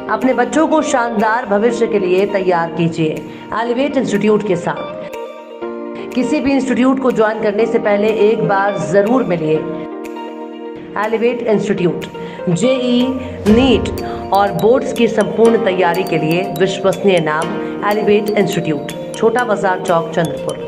अपने बच्चों को शानदार भविष्य के लिए तैयार कीजिए एलिवेट इंस्टीट्यूट के साथ। किसी भी इंस्टीट्यूट को ज्वाइन करने से पहले एक बार जरूर मिलिए। एलिवेट इंस्टीट्यूट जेई, नीट और बोर्ड्स की संपूर्ण तैयारी के लिए विश्वसनीय नाम एलिवेट इंस्टीट्यूट, छोटा बाजार चौक, चंद्रपुर।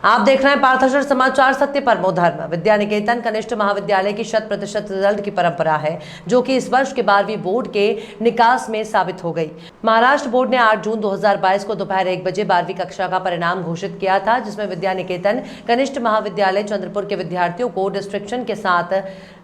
आप देख रहे हैं पार्थाक्षर समाचार, सत्य परमो धर्म। विद्या निकेतन कनिष्ठ महाविद्यालय की 100% रिजल्ट की परंपरा है, जो कि इस वर्ष के 12वीं बोर्ड के निकास में साबित हो गई। महाराष्ट्र बोर्ड ने 8 जून 2022 को दोपहर 1 बजे 12वीं कक्षा का परिणाम घोषित किया था, जिसमें विद्या निकेतन कनिष्ठ महाविद्यालय चंद्रपुर के विद्यार्थियों को डिस्ट्रिक्शन के साथ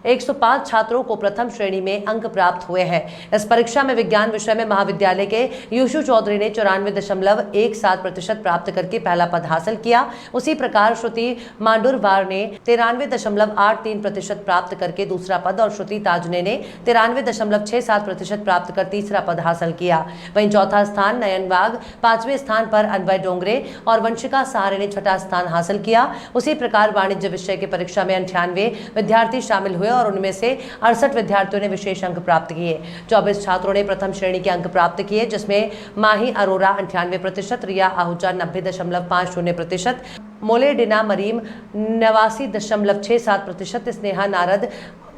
105 छात्रों को प्रथम श्रेणी में अंक प्राप्त हुए हैं। इस परीक्षा में विज्ञान विषय में महाविद्यालय के युशु चौधरी ने 94.17% प्राप्त करके पहला पद हासिल किया। उसी प्रकार श्रुति मांडुरवार ने 93.83% प्राप्त करके दूसरा पद और श्रुति ताजने ने 93.67% प्राप्त कर तीसरा पद हासिल किया। वहीं चौथा स्थान नयन वाघ, 5वें स्थान पर अनवय डोंगरे और वंशिका सहारे ने 6ठा स्थान हासिल किया। उसी प्रकार वाणिज्य विषय की परीक्षा में 98 विद्यार्थी शामिल हुए और उनमें से 68 विद्यार्थियों ने विशेष अंक प्राप्त किए। 24 छात्रों ने प्रथम श्रेणी के अंक प्राप्त किए, जिसमें माही अरोरा 98%, रिया आहूजा 90.50%, मोलेडिना मरीम 89.67%, स्नेहा नारद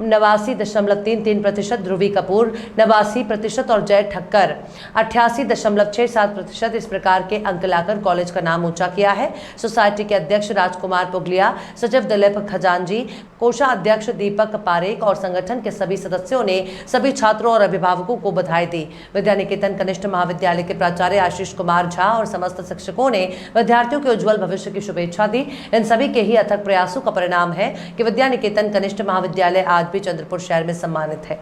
89.33%, ध्रुवी कपूर 89% और जय ठक्कर 88.67% इस प्रकार के अंक लाकर कॉलेज का नाम ऊंचा किया है। सोसाइटी के अध्यक्ष राजकुमार पुगलिया, सचिव दिलीप खजांजी, कोषाध्यक्ष दीपक पारेख और संगठन के सभी सदस्यों ने सभी छात्रों और अभिभावकों को बधाई दी। विद्या निकेतन कनिष्ठ महाविद्यालय के प्राचार्य आशीष कुमार झा और समस्त शिक्षकों ने विद्यार्थियों के उज्जवल भविष्य की शुभेच्छा दी। इन सभी के ही अथक प्रयासों का परिणाम है कि विद्या निकेतन कनिष्ठ महाविद्यालय आज भी चंद्रपुर शहर में सम्मानित है।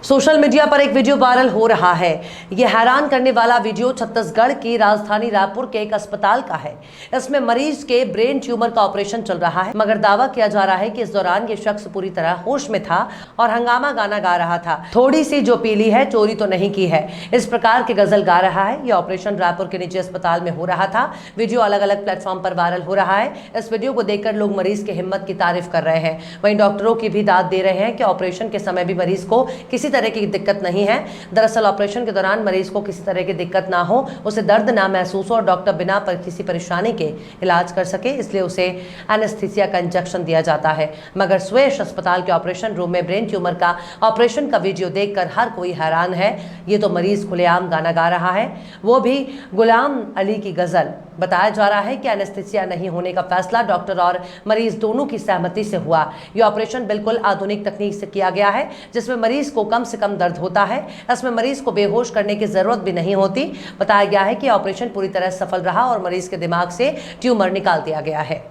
सोशल मीडिया पर एक वीडियो वायरल हो रहा है। यह हैरान करने वाला वीडियो छत्तीसगढ़ की राजधानी रायपुर के एक अस्पताल का है। इसमें मरीज के ब्रेन ट्यूमर का ऑपरेशन चल रहा है, मगर दावा किया जा रहा है कि इस दौरान ये शख्स पूरी तरह होश में था और हंगामा गाना गा रहा था। थोड़ी सी जो पीली है चोरी तो नहीं की है, इस प्रकार की गजल गा रहा है। यह ऑपरेशन रायपुर के निजी अस्पताल में हो रहा था। वीडियो अलग अलग प्लेटफॉर्म पर वायरल हो रहा है। इस वीडियो को देखकर लोग मरीज की हिम्मत की तारीफ कर रहे हैं। वहीं डॉक्टरों की भी दाद दे रहे हैं कि ऑपरेशन के समय भी मरीज को किसी तरह की दिक्कत नहीं है। दरअसल ऑपरेशन के दौरान मरीज को किसी तरह की दिक्कत ना हो, उसे दर्द ना महसूस हो और डॉक्टर बिना किसी परेशानी के इलाज कर सके, इसलिए उसे एनेस्थीसिया का इंजेक्शन दिया जाता है। मगर स्वेश अस्पताल के ऑपरेशन रूम में ब्रेन ट्यूमर का ऑपरेशन का वीडियो देखकर हर कोई हैरान है। ये तो मरीज खुलेआम गाना गा रहा है, वो भी गुलाम अली की गजल। बताया जा रहा है कि एनेस्थीसिया नहीं होने का फैसला डॉक्टर और मरीज दोनों की सहमति से हुआ। यह ऑपरेशन बिल्कुल आधुनिक तकनीक से किया गया है, जिसमें मरीज को कम से कम दर्द होता है। इसमें मरीज को बेहोश करने की जरूरत भी नहीं होती। बताया गया है कि ऑपरेशन पूरी तरह सफल रहा और मरीज के दिमाग से ट्यूमर निकाल दिया गया है।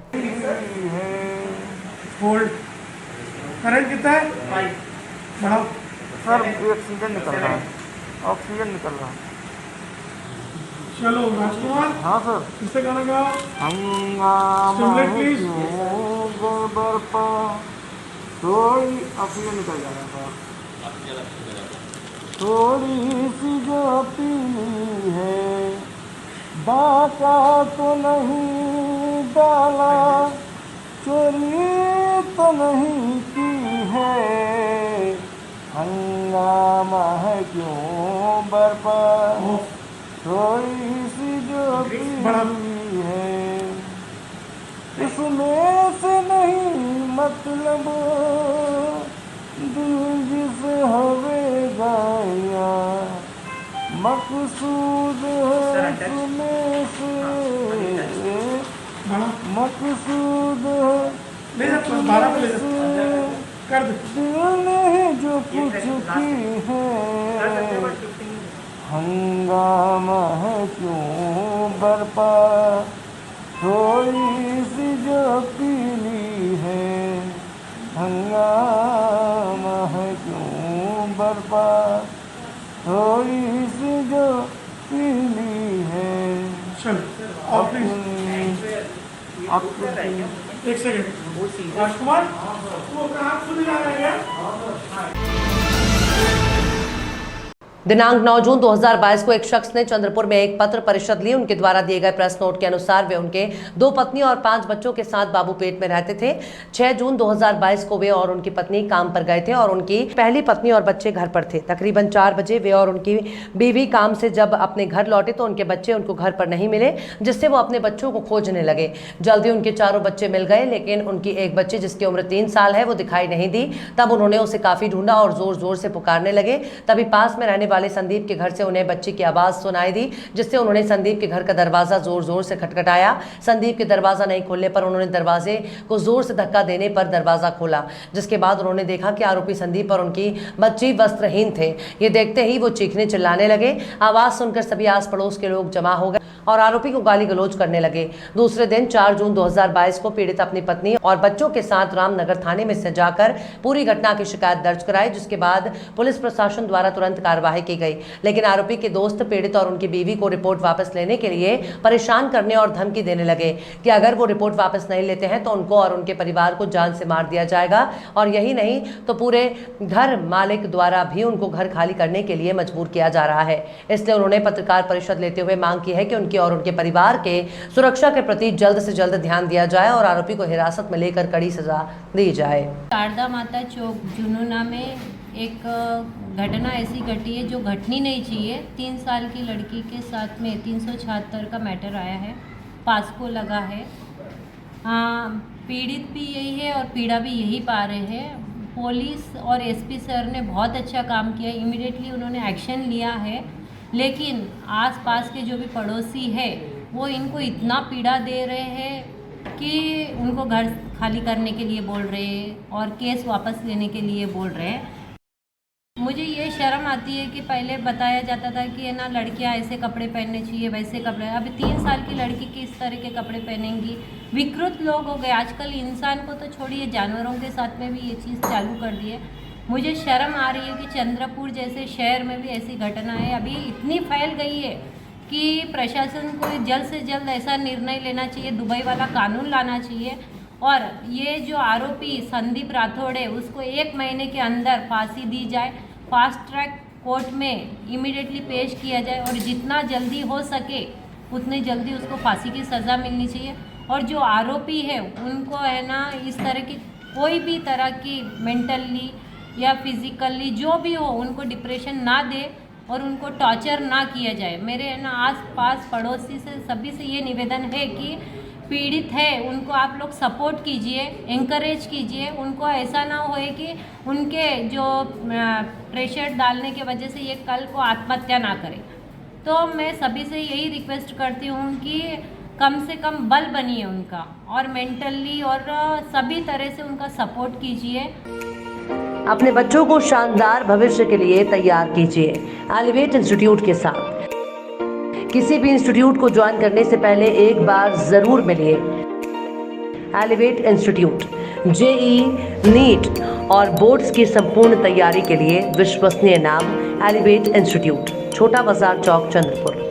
करंट कितना है? बढ़ाओ सर, ऑक्सीजन निकल रहा है, ऑक्सीजन निकल रहा है। चलो राजकुमार। हाँ सर। किससे गाना गाओ? Stimulate please. थोड़ी ऑक्सीजन निकल जा रहा था। थोड़ी सी जो पीली है, बाका तो नहीं डाला, चोरी तो नहीं की है, हंगामा है क्यों बरपा, थोड़ी सी जो पीली है, इसमें से नहीं मतलब दिल जिस हवे गाया, मकसूद है इसमें से, मकसूद है दिल ने जो कुछ की है, हंगामा है क्यों बरपा, थोड़ी सी जो पीली है, हंगामा है क्यों बरपा, थोड़ी सी जो पीली है। एक सेकंड राजकुमार, वो कहाँ सुन जा रहे हैं? दिनांक 9 जून 2022 को एक शख्स ने चंद्रपुर में एक पत्र परिषद ली। उनके द्वारा दिए गए प्रेस नोट के अनुसार वे उनके 2 पत्नी और 5 बच्चों के साथ बाबूपेट में रहते थे। 6 जून 2022 को वे और उनकी पत्नी काम पर गए थे और उनकी पहली पत्नी और बच्चे घर पर थे। तकरीबन 4 बजे वे और उनकी बीवी काम से जब अपने घर लौटे तो उनके बच्चे उनको घर पर नहीं मिले, जिससे वो अपने बच्चों को खोजने लगे। जल्दी उनके चारों बच्चे मिल गए, लेकिन उनकी एक बच्ची जिसकी उम्र 3 साल है वो दिखाई नहीं दी। तब उन्होंने उसे काफी ढूंढा और जोर जोर से पुकारने लगे। तभी पास में रहने वाले संदीप के घर से उन्हें बच्ची की आवाज सुनाई दी, जिससे उन्होंने संदीप के घर का दरवाजा जोर जोर से खटखटाया। संदीप के दरवाजा नहीं खोलने पर उन्होंने दरवाजे को जोर से धक्का देने पर दरवाजा खोला, जिसके बाद उन्होंने देखा कि आरोपी संदीप और उनकी बच्ची वस्त्रहीन थे। ये देखते ही वो चीखने चिल्लाने लगे। आवाज सुनकर सभी आस पड़ोस के लोग जमा हो गए और आरोपी को गाली गलौज करने लगे। दूसरे दिन 4 जून 2022 को पीड़ित अपनी पत्नी और बच्चों के साथ रामनगर थाने में से जाकर पूरी घटना की शिकायत दर्ज कराई, जिसके बाद पुलिस प्रशासन द्वारा तुरंत कार्रवाई की गई। लेकिन आरोपी के दोस्त पीड़ित और उनकी बीवी को रिपोर्ट वापस लेने के लिए परेशान करने और धमकी देने लगे कि अगर वो रिपोर्ट वापस नहीं लेते हैं तो उनको और उनके परिवार को जान से मार दिया जाएगा, और यही नहीं तो पूरे घर मालिक द्वारा भी उनको घर खाली करने के लिए मजबूर किया जा रहा है। इसलिए उन्होंने पत्रकार परिषद लेते हुए मांग की है कि उनकी और उनके परिवार के सुरक्षा के प्रति जल्द से जल्द ध्यान दिया जाए और आरोपी को हिरासत में लेकर कड़ी सजा दी जाए। शारदा माता चौक जुनूना में एक घटना ऐसी घटी है जो घटनी नहीं चाहिए। 3 साल की लड़की के साथ में 376 का मैटर आया है, पास्को लगा है। पीड़ित भी यही है और पीड़ा भी यही पा रहे हैं। पुलिस और एसपी सर ने बहुत अच्छा काम किया, इमीडिएटली उन्होंने एक्शन लिया है। लेकिन आसपास के जो भी पड़ोसी है वो इनको इतना पीड़ा दे रहे हैं कि उनको घर खाली करने के लिए बोल रहे हैं और केस वापस लेने के लिए बोल रहे हैं। मुझे ये शर्म आती है कि पहले बताया जाता था कि है ना, लड़कियां ऐसे कपड़े पहनने चाहिए, वैसे कपड़े। अभी 3 साल की लड़की किस तरह के कपड़े पहनेंगी? विकृत लोग हो गए आजकल। इंसान को तो छोड़िए, जानवरों के साथ में भी ये चीज़ चालू कर दी है। मुझे शर्म आ रही है कि चंद्रपुर जैसे शहर में भी ऐसी घटनाएं अभी इतनी फैल गई है कि प्रशासन को जल्द से जल्द ऐसा निर्णय लेना चाहिए, दुबई वाला कानून लाना चाहिए और ये जो आरोपी संदीप राठौड़ है उसको 1 महीने के अंदर फांसी दी जाए, फास्ट ट्रैक कोर्ट में इमीडिएटली पेश किया जाए और जितना जल्दी हो सके उतनी जल्दी उसको फांसी की सज़ा मिलनी चाहिए। और जो आरोपी है उनको है ना, इस तरह की कोई भी तरह की मेंटली या फिजिकली जो भी हो उनको डिप्रेशन ना दे और उनको टॉर्चर ना किया जाए। मेरे है ना आस पास पड़ोसी से सभी से ये निवेदन है कि पीड़ित है उनको आप लोग सपोर्ट कीजिए, एंकरेज कीजिए। उनको ऐसा ना होए कि उनके जो प्रेशर डालने के वजह से ये कल को आत्महत्या ना करें। तो मैं सभी से यही रिक्वेस्ट करती हूँ कि कम से कम बल बनिए उनका और मेंटली और सभी तरह से उनका सपोर्ट कीजिए। अपने बच्चों को शानदार भविष्य के लिए तैयार कीजिए एलिवेट इंस्टीट्यूट के साथ। किसी भी इंस्टीट्यूट को ज्वाइन करने से पहले एक बार जरूर मिलिए। एलिवेट इंस्टीट्यूट जेईई, नीट और बोर्ड्स की संपूर्ण तैयारी के लिए विश्वसनीय नाम एलिवेट इंस्टीट्यूट, छोटा बाजार चौक, चंद्रपुर।